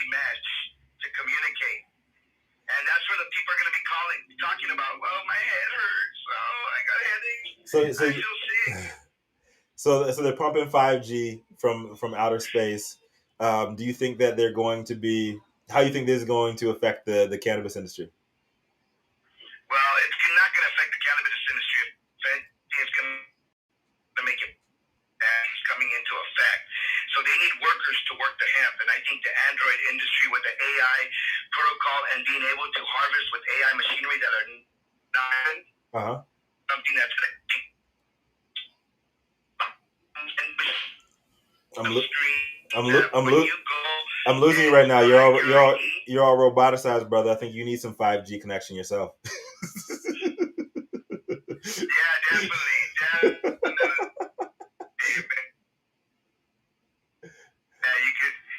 mesh to communicate. And that's where the people are going to be talking about, well, my head hurts. Oh, I got a headache. I feel sick. So they're pumping 5G from outer space. Do you think that they're going to be? How do you think this is going to affect the cannabis industry? Well, it's not going to affect the cannabis industry. It's going to make it coming into effect. So they need workers to work the hemp. And I think the Android industry with the AI protocol and being able to harvest with AI machinery that are not something that's going to I'm losing you right now. You're all roboticized, brother. I think you need some 5G connection yourself. Yeah, definitely.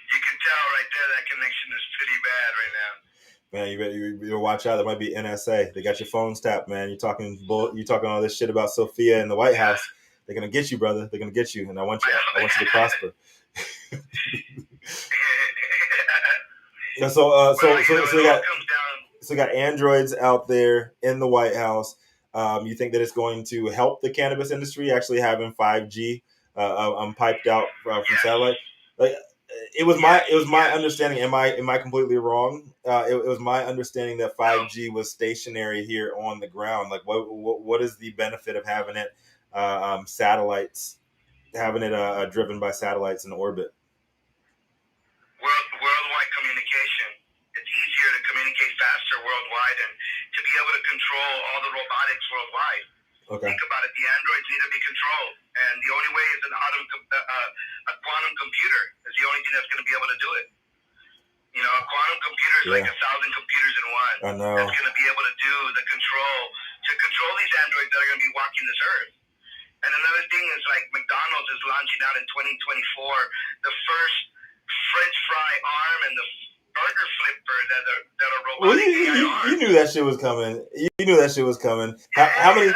You can tell right there that connection is pretty bad right now. Man, you better watch out. There might be NSA. They got your phones tapped, man. You're talking all this shit about Sophia in the White House. They're gonna get you, brother. They're gonna get you, and I want you to prosper. So we got androids out there in the White House. You think that it's going to help the cannabis industry actually having 5G piped out from satellite? Like, it was my understanding. Am I completely wrong? It was my understanding that 5G was stationary here on the ground. Like, what is the benefit of having it satellites, having it driven by satellites in orbit? Worldwide communication. It's easier to communicate faster worldwide and to be able to control all the robotics worldwide. Okay. Think about it. The androids need to be controlled, and the only way is a quantum computer is the only thing that's going to be able to do it. You know, a quantum computer is like 1,000 computers in one. I know. That's going to be able to do the control these androids that are going to be walking this earth. And another thing is, like, McDonald's is launching out in 2024 the first French fry arm and the burger flipper that are robotic AI arms. You knew that shit was coming. You knew that shit was coming. How many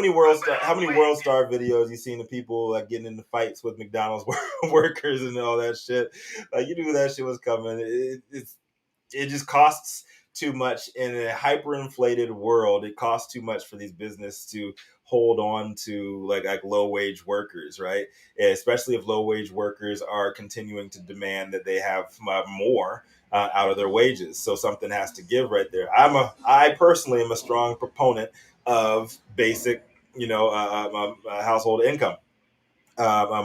World Star videos you seen of people like getting into fights with McDonald's workers and all that shit? Like, you knew that shit was coming. It just costs too much in a hyperinflated world. It costs too much for these businesses to hold on to like low wage workers, right? Especially if low wage workers are continuing to demand that they have more out of their wages. So something has to give right there. I personally am a strong proponent of basic, household income, a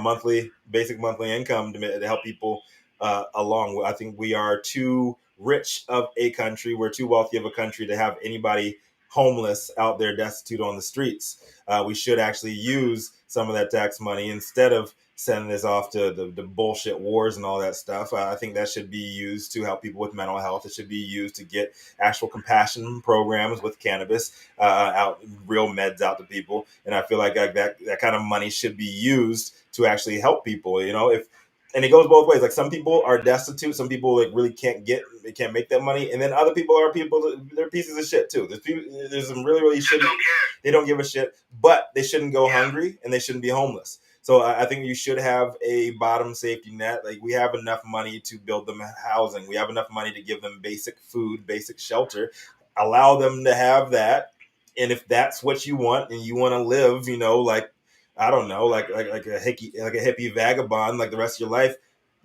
basic monthly income to help people along. I think we are too rich of a country. We're too wealthy of a country to have anybody homeless out there destitute on the streets. We should actually use some of that tax money instead of sending this off to the bullshit wars and all that stuff. I think that should be used to help people with mental health. It should be used to get actual compassion programs with cannabis out, real meds out to people. And I feel like that kind of money should be used to actually help people. And it goes both ways. Like, some people are destitute. Some people like really can't make that money. And then other people they're pieces of shit too. There's some really shitty. They don't give a shit, but they shouldn't go hungry and they shouldn't be homeless. So I think you should have a bottom safety net. Like, we have enough money to build them housing. We have enough money to give them basic food, basic shelter. Allow them to have that. And if that's what you want and you want to live, like, I don't know, like a hippie vagabond, like the rest of your life,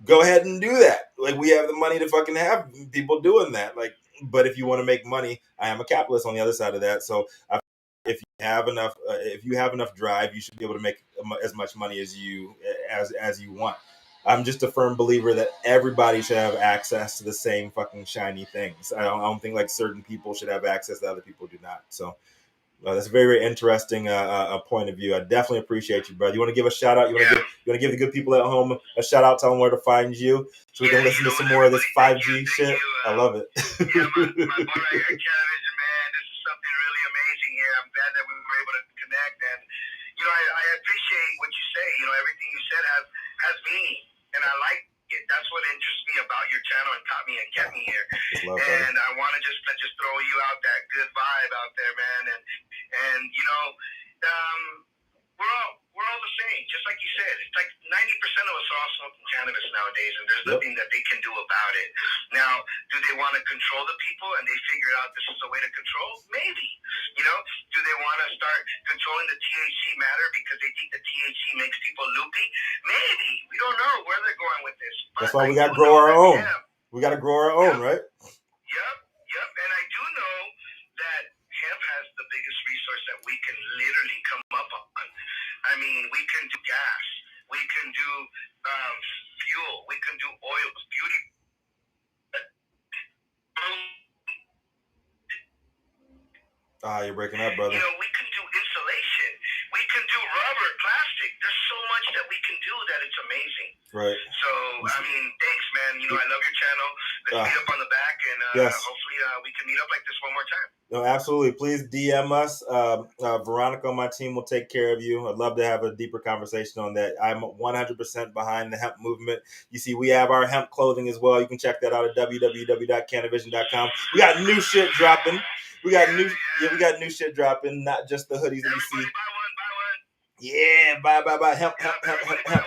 go ahead and do that. Like, we have the money to fucking have people doing that. Like, but if you want to make money, I am a capitalist on the other side of that. So if you have enough drive, you should be able to make as much money as you want. I'm just a firm believer that everybody should have access to the same fucking shiny things. I don't think like certain people should have access that other people do not. So that's a very, very interesting point of view. I definitely appreciate you, brother. You want to give a shout out? You want to give the good people at home a shout out? Tell them where to find you so we can listen to some more of this 5G shit. I love it. My boy right here, Cannabis, man, this is something really amazing here. I'm glad that we were able to connect, and I appreciate what you say. Everything you said has meaning, and I like it. That's what interests me about your channel and caught me and kept me here. And I want to just throw you out that good vibe out there, man. And we're all all the same. Just like you said, it's like 90% of us are all smoking cannabis nowadays, and there's nothing that they can do about it. Now, do they want to control the people, and they figure out this is a way to control? Maybe. You know, do they want to start controlling the THC matter because they think the THC makes people loopy? Maybe. We don't know where they're going with this. That's why we got to grow our own. We got to grow our own, right? Yep. And I do know that hemp has the biggest resource that we can literally come up on. I mean, we can do gas, we can do fuel, we can do oils, beauty. You're breaking up, brother. You know, we can do insulation, we can do rubber, plastic. There's so much that we can do that it's amazing. Right. So, I mean, thanks, man. You know, I love your channel. Let's meet up on the back, and hopefully we can meet up like this one more time. No, absolutely. Please DM us. Veronica on my team will take care of you. I'd love to have a deeper conversation on that. I'm 100% behind the hemp movement. You see, we have our hemp clothing as well. You can check that out at www.cannavision.com. We got new shit dropping. We got new shit dropping, not just the hoodies that you see. Buy one. Yeah, buy. Hemp. Come on, man.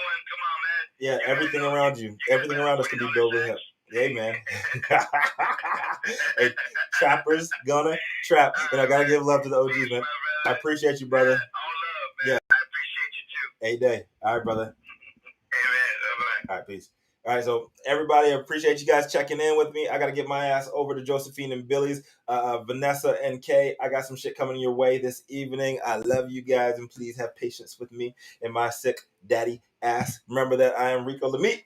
Yeah, everything around you. Everything around us can be built with hemp. Yeah, man. Hey, trappers gonna trap. And I gotta give love to the OGs, man. I appreciate you, brother. All love, man. Yeah. I appreciate you too. 8 day. All right, brother. Amen. Bye-bye. All right, peace. All right, so everybody, I appreciate you guys checking in with me. I got to get my ass over to Josephine and Billy's. Vanessa and Kay, I got some shit coming your way this evening. I love you guys, and please have patience with me and my sick daddy ass. Remember that I am Rico Lamite,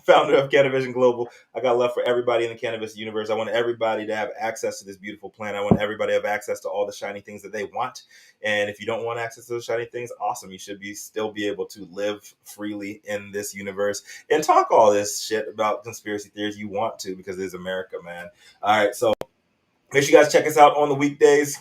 founder of Cannabis Global. I got love for everybody in the cannabis universe. I want everybody to have access to this beautiful plant. I want everybody to have access to all the shiny things that they want. And if you don't want access to those shiny things, awesome. You should still be able to live freely in this universe and talk all this shit about conspiracy theories you want to, because it is America, man. All right, so make sure you guys check us out on the weekdays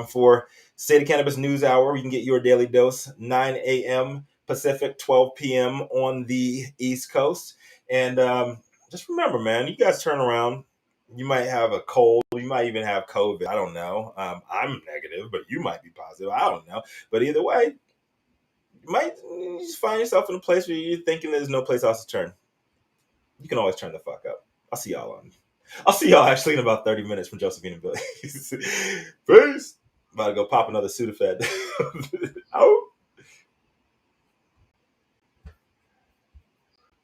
for State of Cannabis News Hour. You can get your daily dose, 9 a.m. Pacific, 12 p.m. on the East Coast. And just remember, man, you guys turn around. You might have a cold. You might even have COVID. I don't know. I'm negative, but you might be positive. I don't know. But either way, you might just find yourself in a place where you're thinking there's no place else to turn. You can always turn the fuck up. I'll see y'all actually in about 30 minutes from Josephine and Billy. Peace. About to go pop another Sudafed. Oh.